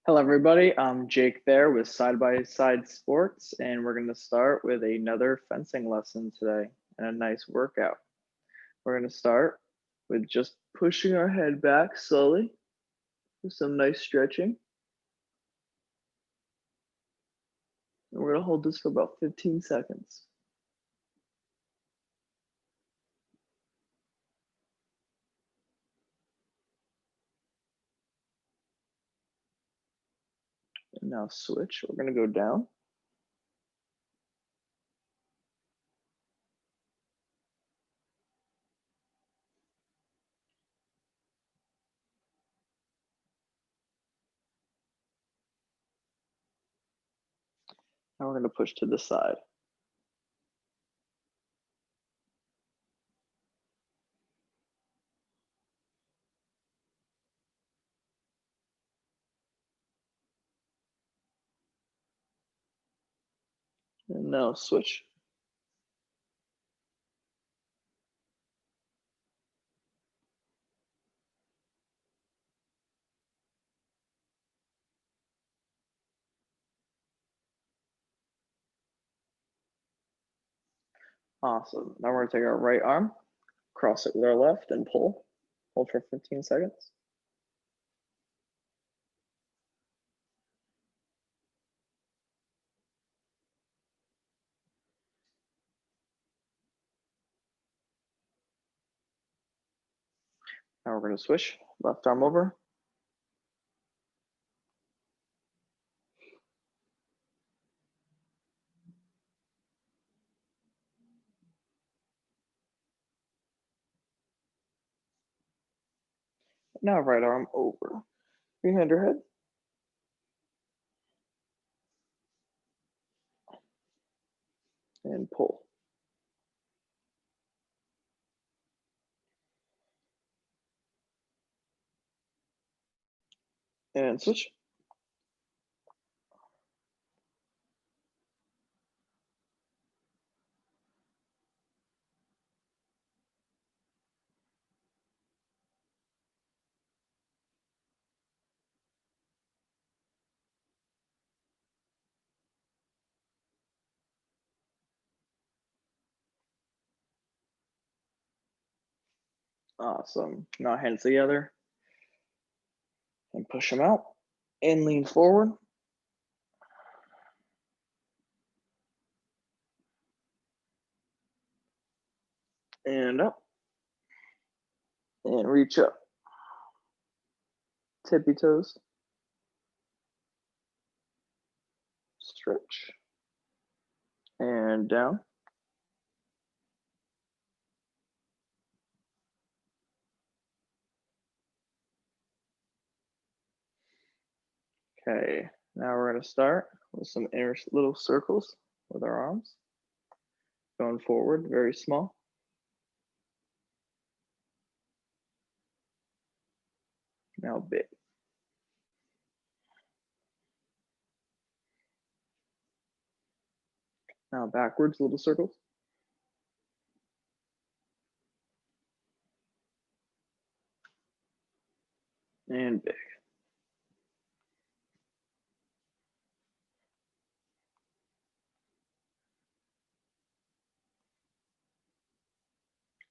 Hello, everybody. I'm Jake Thayer with Side by Side Sports, and we're going to start with another fencing lesson today and a nice workout. We're going to start with just pushing our head back slowly with some nice stretching. And we're going to hold this for about 15 seconds. And now switch. We're going to go down. Now we're going to push to the side. And now switch. Awesome. Now we're going to take our right arm, cross it with our left, and pull. Hold for 15 seconds. Now we're going to switch, left arm over. Now right arm over. Behind your head. And pull. And switch. Awesome. Now hands together and push them out and lean forward. And up. And reach up. Tippy toes. Stretch. And down. Okay, now we're going to start with some inner little circles with our arms. Going forward, very small. Now big. Now backwards, little circles. And big.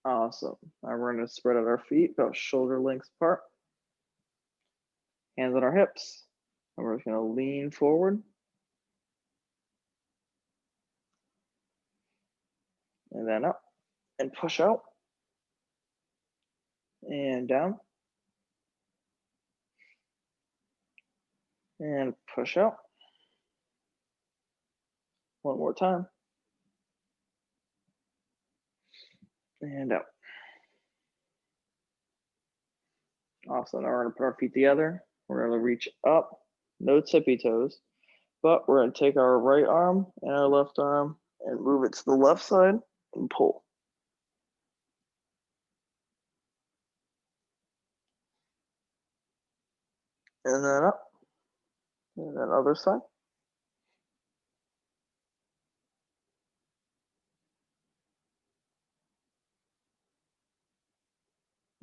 Awesome. Now we're going to spread out our feet about shoulder lengths apart. Hands on our hips. And we're just going to lean forward. And then up. And push out. And down. And push out. One more time. And out. Awesome. Now we're going to put our feet together. We're going to reach up, no tippy toes, but we're going to take our right arm and our left arm and move it to the left side and pull. And then up. And then other side.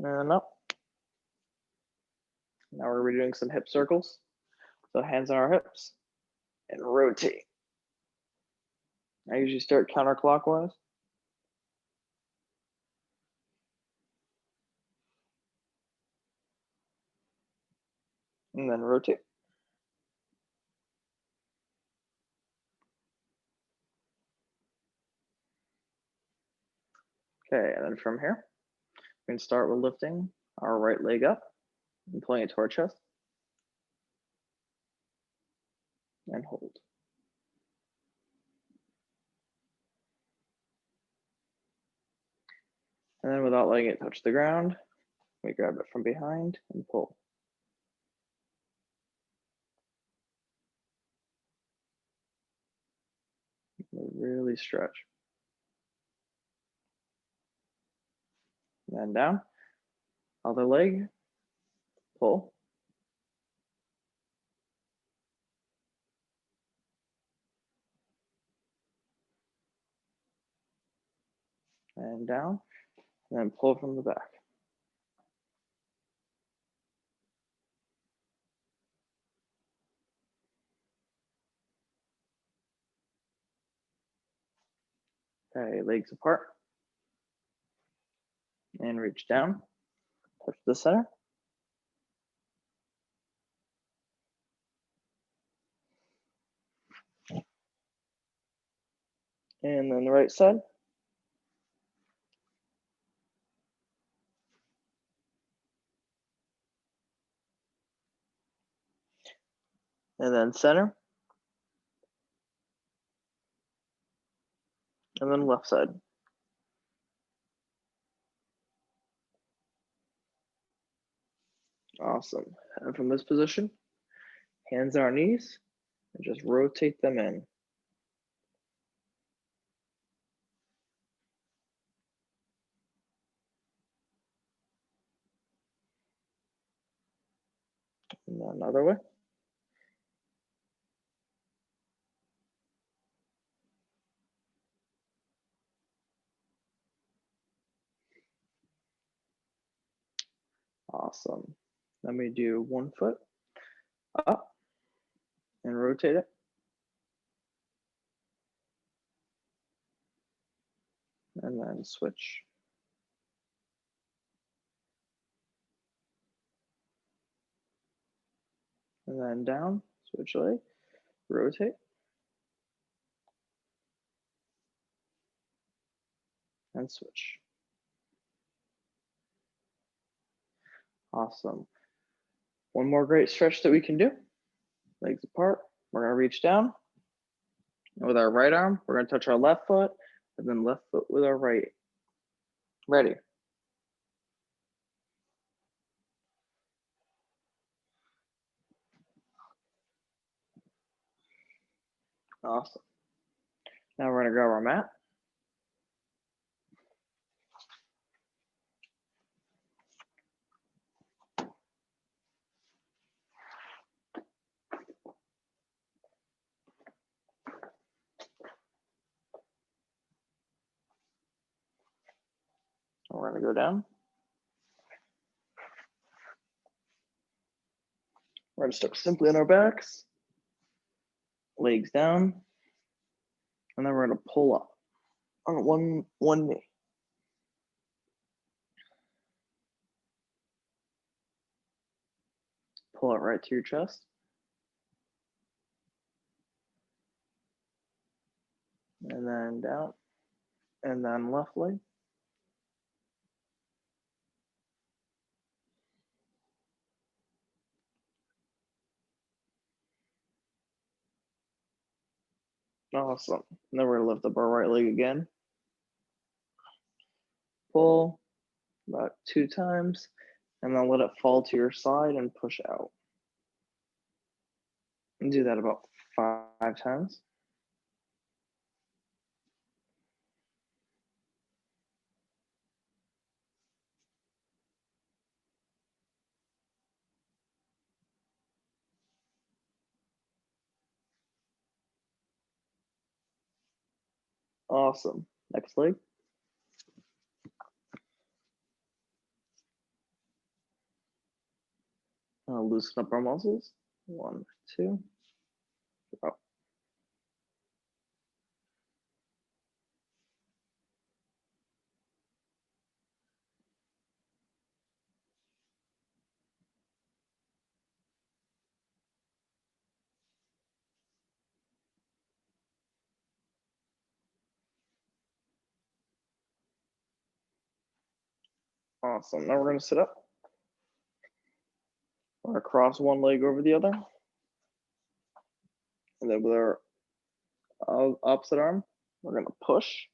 And up. Now we're doing some hip circles. So hands on our hips and rotate. I usually start counterclockwise. And then rotate. Okay, and then from here, we can start with lifting our right leg up and pulling it to our chest and hold. And then without letting it touch the ground, we grab it from behind and pull. Really stretch. And then down, other leg, pull. And down, and then pull from the back. Okay, legs apart. And reach down, touch the center. And then the right side. And then center. And then left side. Awesome. And from this position, hands on our knees, and just rotate them in. And then another way. Awesome. Let me do one foot up and rotate it. And then switch. And then down, switch leg, rotate. And switch. Awesome. One more great stretch that we can do. Legs apart. We're gonna reach down. And with our right arm, we're gonna touch our left foot, and then left foot with our right. Ready. Awesome. Now we're gonna grab our mat. We're gonna go down. We're gonna start simply on our backs, legs down, and then we're gonna pull up on one knee. Pull it right to your chest. And then down, and then left leg. Awesome. And then we're gonna lift up our right leg again. Pull about 2 times, and then let it fall to your side and push out. And do that about 5 times. Awesome. Next leg. Loosen up our muscles 1, 2, drop. Awesome. Now we're going to sit up. We're going to cross one leg over the other. And then with our opposite arm, we're going to push.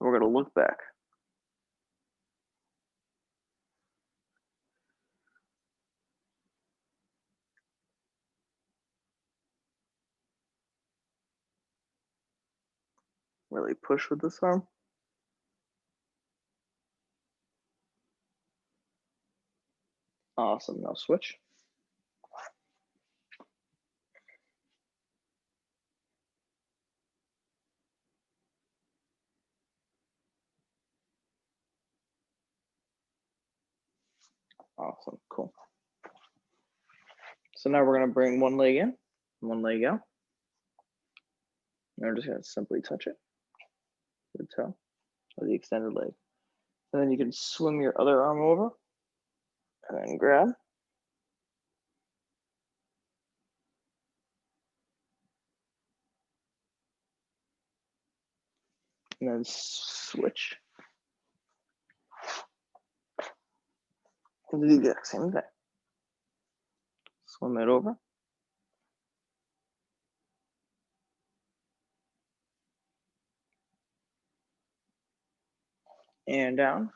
And we're going to look back. Really push with this arm. Awesome. Now switch. Awesome. Cool. So now we're going to bring one leg in, one leg out. And we're just going to simply touch it with the toe or the extended leg. And then you can swing your other arm over and then grab. And then switch. And do the exact same thing. Swim it over. And down.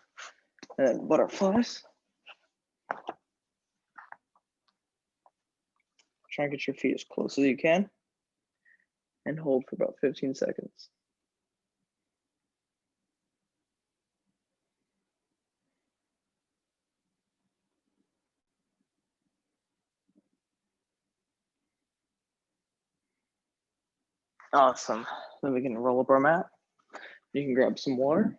And then butterflies. Try and get your feet as close as you can. And hold for about 15 seconds. Awesome. Then we can roll up our mat. You can grab some water.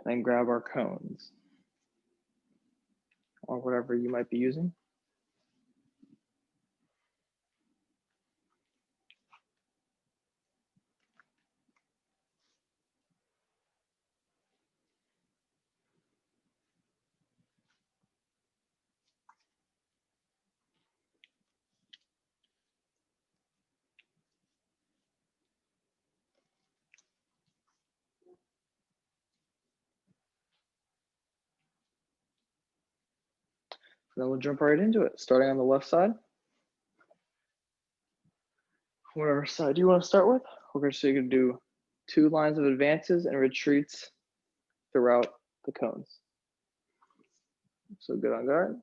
And then grab our cones or whatever you might be using. And then we'll jump right into it, starting on the left side. Whatever side you want to start with, we're just going to do 2 lines of advances and retreats throughout the cones. So good on guard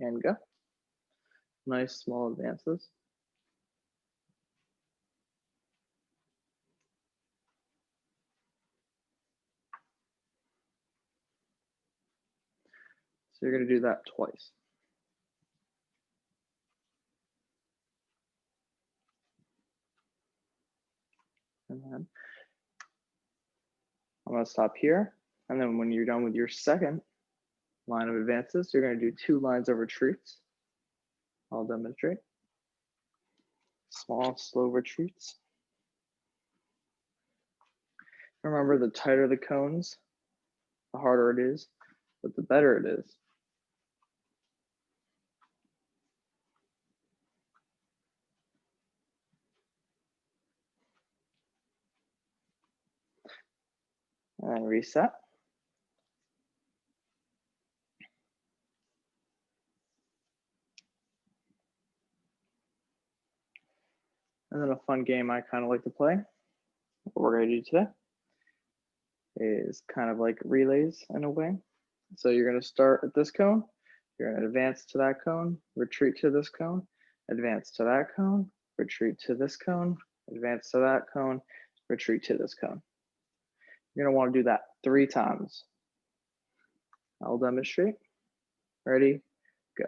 and go. Nice small advances. So you're going to do that twice. And then I'm going to stop here. And then when you're done with your second line of advances, you're going to do 2 lines of retreats. I'll demonstrate. Small, slow retreats. Remember, the tighter the cones, the harder it is, but the better it is. And reset. And then a fun game I kind of like to play, what we're going to do today, is kind of like relays in a way. So you're going to start at this cone, you're going to advance to that cone, retreat to this cone, advance to that cone, retreat to this cone, advance to that cone, retreat to this cone. You're going to want to do that 3 times. I'll demonstrate. Ready, go.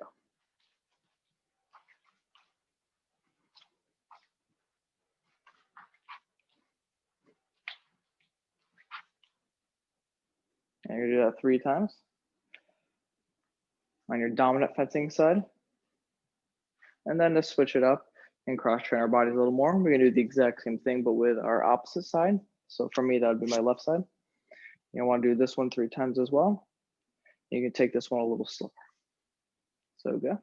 And you're gonna do that 3 times. On your dominant fencing side. And then to switch it up and cross train our bodies a little more, we're gonna do the exact same thing, but with our opposite side. So for me, that would be my left side. You wanna do this one 3 times as well. You can take this one a little slower. So go.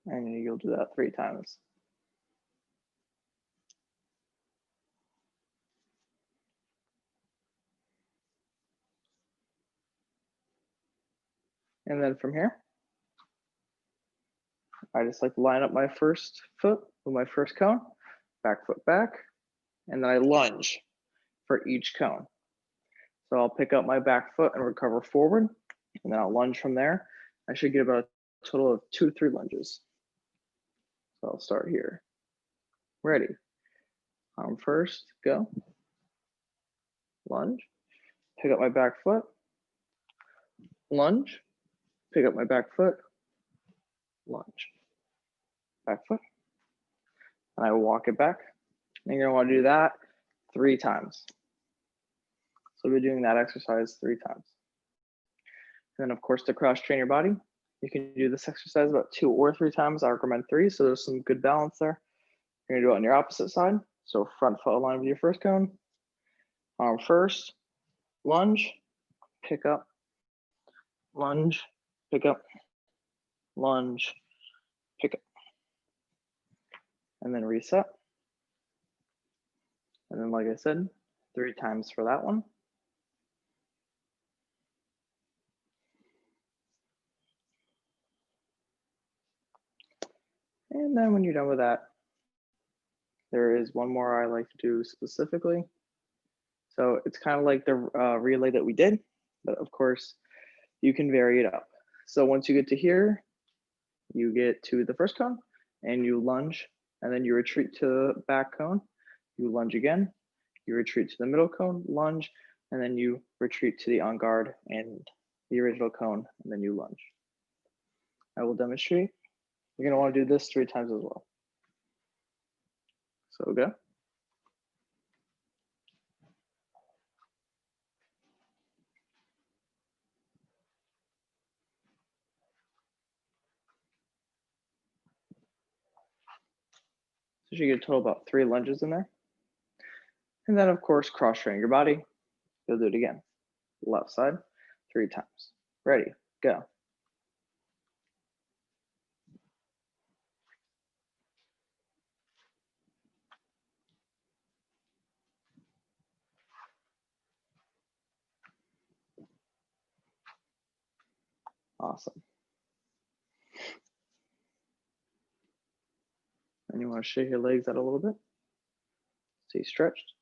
And you'll do that 3 times. And then from here, I just like to line up my first foot with my first cone, back foot back, and then I lunge for each cone. So I'll pick up my back foot and recover forward, and then I'll lunge from there. I should get about a total of 2 to 3 lunges. So I'll start here. Ready. Arm first, go. Lunge. Pick up my back foot. Lunge. Pick up my back foot. Lunge. Back foot. And I walk it back. And you're gonna wanna do that 3 times. So we're doing that exercise 3 times. And then of course, to cross train your body, you can do this exercise about 2 or 3 times. I recommend 3, so there's some good balance there. You're gonna do it on your opposite side. So front foot aligned with your first cone. Arm first, lunge, pick up, lunge, pick up, lunge, pick up. And then reset. And then like I said, 3 times for that one. And then when you're done with that, there is one more I like to do specifically. So it's kind of like the relay that we did, but of course you can vary it up. So once you get to here, you get to the first cone and you lunge, and then you retreat to the back cone, you lunge again, you retreat to the middle cone, lunge, and then you retreat to the on guard and the original cone, and then you lunge. I will demonstrate. You're gonna wanna do this 3 times as well. So go. So you get a total about 3 lunges in there. And then of course, cross train your body. You'll do it again. Left side, 3 times. Ready, go. Awesome. And you want to shake your legs out a little bit. Stay stretched.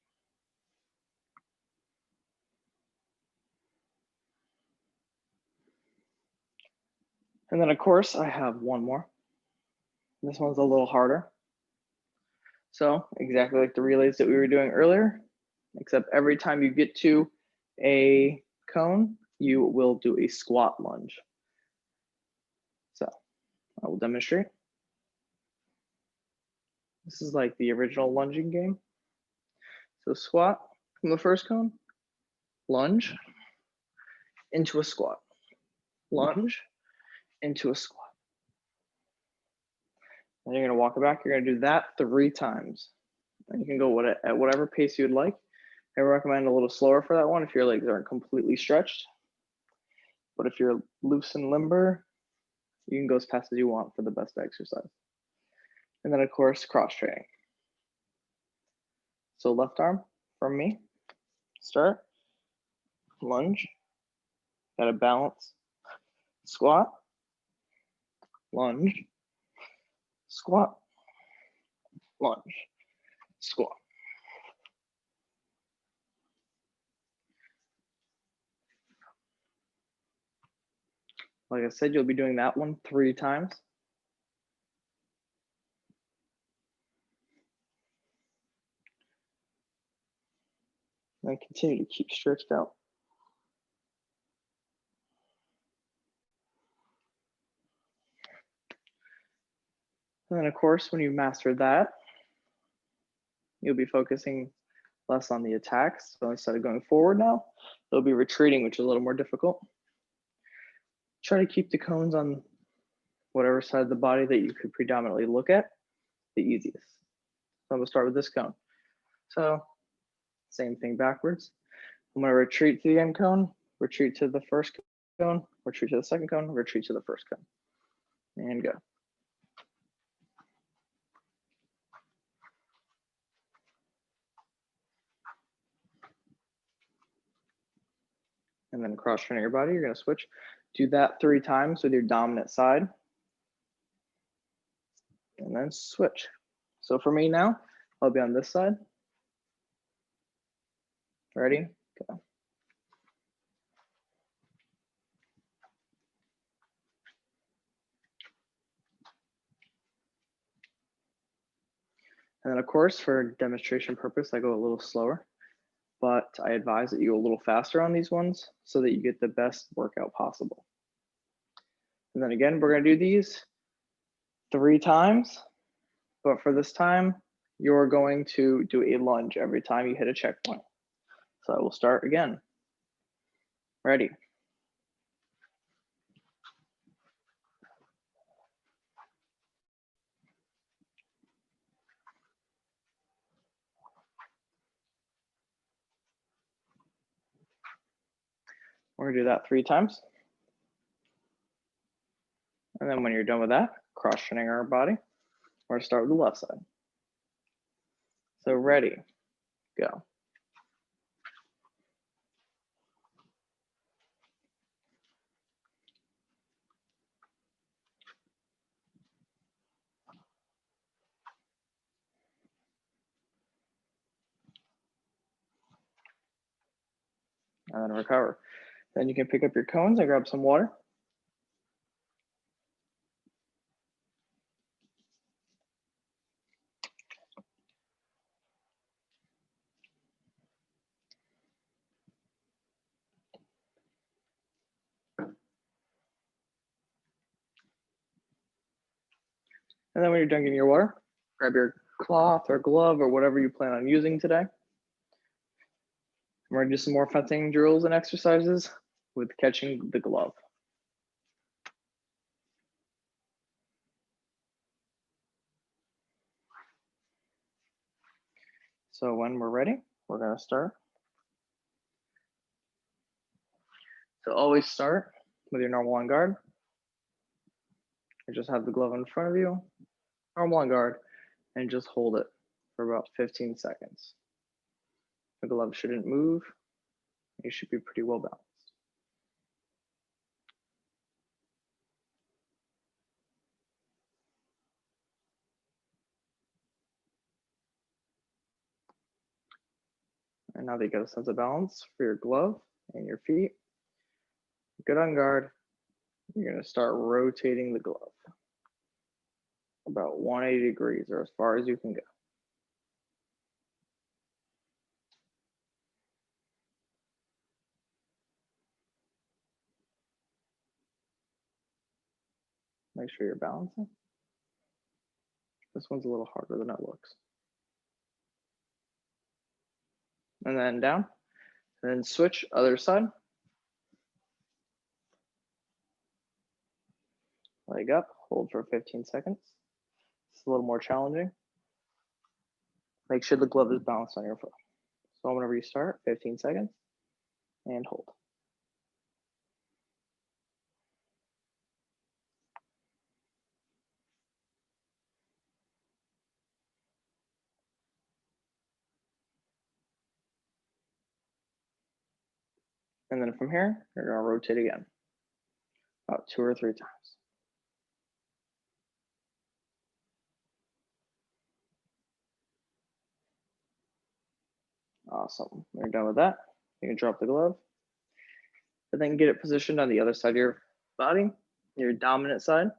And then of course, I have one more. This one's a little harder. So exactly like the relays that we were doing earlier, except every time you get to a cone, you will do a squat lunge. So I will demonstrate. This is like the original lunging game. So squat from the first cone, lunge into a squat, lunge into a squat. And you're gonna walk it back. You're gonna do that 3 times. And you can go at whatever pace you'd like. I recommend a little slower for that one if your legs aren't completely stretched. But if you're loose and limber, you can go as fast as you want for the best exercise. And then of course, cross training. So left arm from me, start, lunge, gotta balance, squat, lunge, squat, lunge, squat. Like I said, you'll be doing that one 3 times. And continue to keep stretched out. And then of course, when you master that, you'll be focusing less on the attacks. So instead of going forward now, they'll be retreating, which is a little more difficult. Try to keep the cones on whatever side of the body that you could predominantly look at the easiest. So I'm gonna start with this cone. So same thing backwards. I'm gonna retreat to the end cone, retreat to the first cone, retreat to the second cone, retreat to the first cone, and go. And then cross training your body, you're gonna switch. Do that 3 times with your dominant side. And then switch. So for me now, I'll be on this side. Ready? Go. And then of course, for demonstration purpose, I go a little slower, but I advise that you go a little faster on these ones so that you get the best workout possible. And then again, we're gonna do these 3 times, but for this time, you're going to do a lunge every time you hit a checkpoint. So I will start again. Ready? We're gonna do that 3 times. And then when you're done with that, cross training our body, we're gonna start with the left side. So ready, go. And then recover. Then you can pick up your cones and grab some water. And then when you're done getting your water, grab your cloth or glove or whatever you plan on using today. We're gonna do some more fencing drills and exercises with catching the glove. So when we're ready, we're gonna start. So always start with your normal on guard. You just have the glove in front of you, normal on guard, and just hold it for about 15 seconds. The glove shouldn't move. You should be pretty well balanced. And now that you get a sense of balance for your glove and your feet, good on guard, you're gonna start rotating the glove about 180 degrees or as far as you can go. Make sure you're balancing. This one's a little harder than it looks. And then down, and then switch other side. Leg up, hold for 15 seconds. It's a little more challenging. Make sure the glove is balanced on your foot. So whenever you start, 15 seconds, and hold. And then from here, you're gonna rotate again, about 2 or 3 times. Awesome. When you're done with that, you can drop the glove, and then get it positioned on the other side of your body, your dominant side.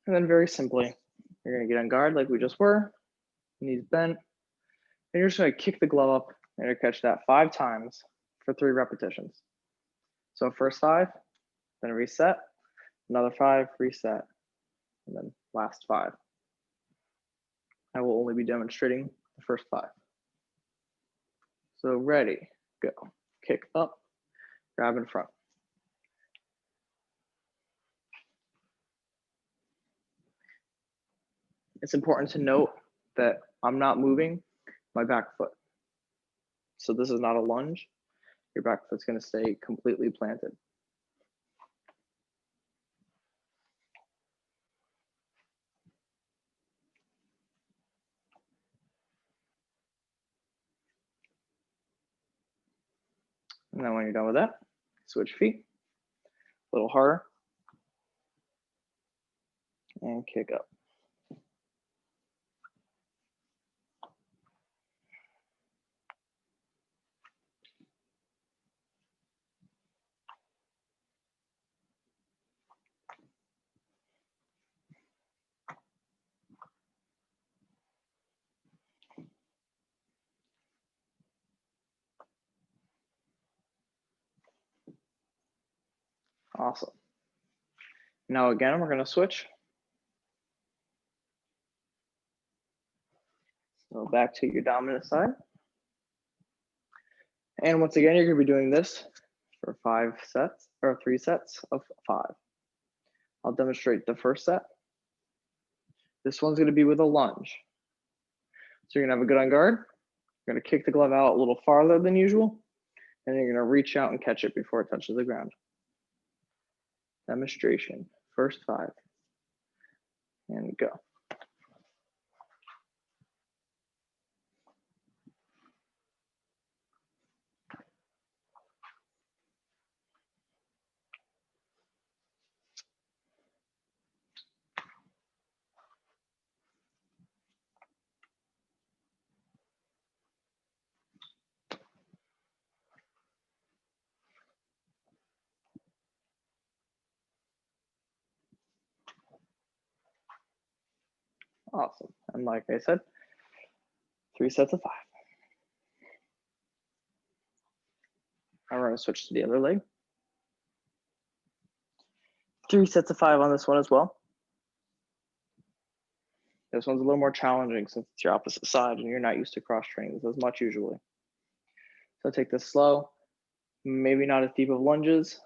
And then very simply, you're gonna get on guard like we just were, knees bent, and you're just gonna kick the glove up and you're gonna catch that 5 times for 3 repetitions. So first 5, then reset, another 5, reset, and then last 5. I will only be demonstrating the first 5. So ready, go. Kick up, grab in front. It's important to note that I'm not moving my back foot. So this is not a lunge. Your back foot's going to stay completely planted. And then when you're done with that, switch feet, a little harder, and kick up. Awesome. Now again, we're going to switch. So back to your dominant side. And once again, you're going to be doing this for 5 sets or 3 sets of 5. I'll demonstrate the first set. This one's going to be with a lunge. So you're going to have a good on guard. You're going to kick the glove out a little farther than usual, and you're going to reach out and catch it before it touches the ground. Demonstration, first 5, and go. Awesome. And like I said, 3 sets of 5. Now we're going to switch to the other leg. 3 sets of 5 on this one as well. This one's a little more challenging since it's your opposite side and you're not used to cross training this as much usually. So take this slow, maybe not as deep of lunges,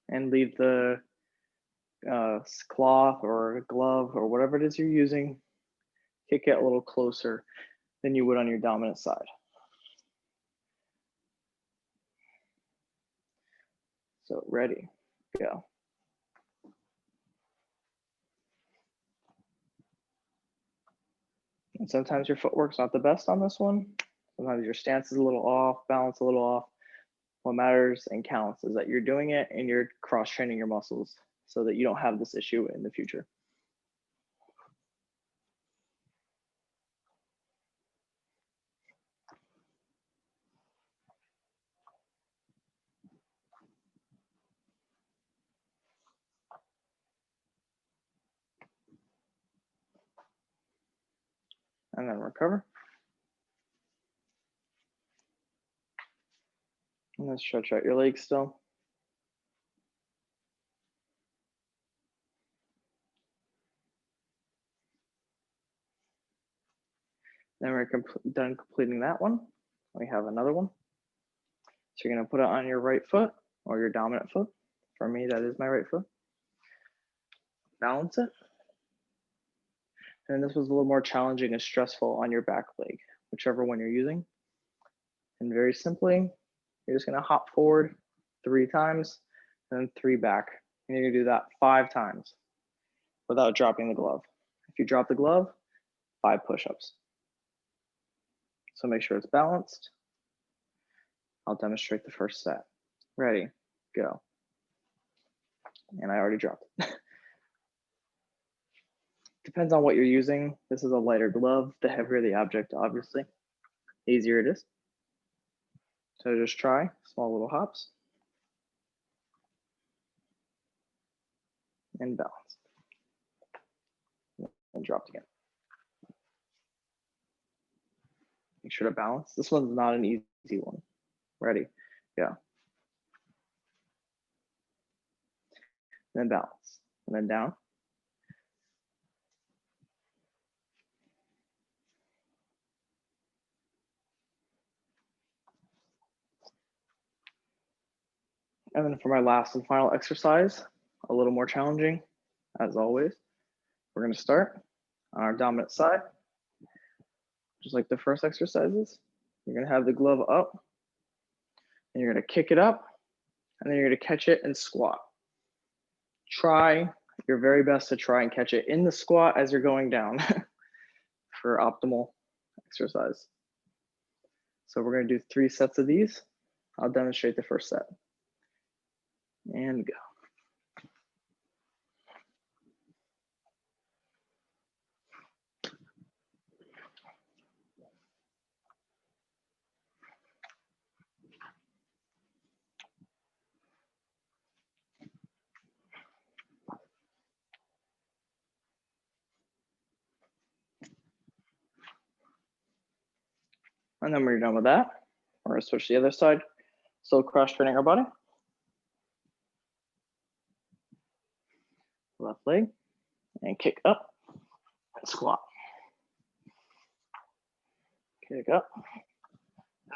and leave the cloth or glove or whatever it is you're using, kick it a little closer than you would on your dominant side. So ready, go. And sometimes your footwork's not the best on this one. Sometimes your stance is a little off, balance a little off. What matters and counts is that you're doing it and you're cross training your muscles so that you don't have this issue in the future. And then recover. And then stretch out your legs still. Then we're done completing that one. We have another one. So you're going to put it on your right foot or your dominant foot. For me, that is my right foot. Balance it. And this was a little more challenging and stressful on your back leg, whichever one you're using. And very simply, you're just going to hop forward 3 times and then 3 back. And you're going to do that 5 times without dropping the glove. If you drop the glove, 5 push-ups. So make sure it's balanced. I'll demonstrate the first set. Ready, go. And I already dropped it. Depends on what you're using. This is a lighter glove. The heavier the object, obviously, the easier it is. So just try small little hops and balance. And dropped again. Make sure to balance. This one's not an easy one. Ready, go. Then balance. and then down. And then for my last and final exercise, a little more challenging, as always, we're gonna start on our dominant side, just like the first exercises. You're gonna have the glove up, and you're gonna kick it up, and then you're gonna catch it and squat. Try your very best to try and catch it in the squat as you're going down for optimal exercise. So we're gonna do 3 sets of these. I'll demonstrate the first set. And go. And then when you're done with that, we're gonna switch to the other side. Still cross training our body. Left leg, and kick up, and squat. Kick up,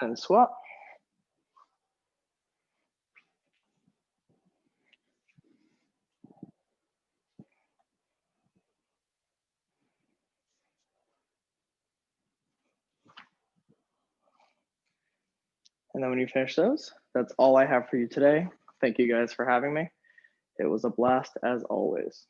and squat. And then when you finish those, that's all I have for you today. Thank you guys for having me. It was a blast as always.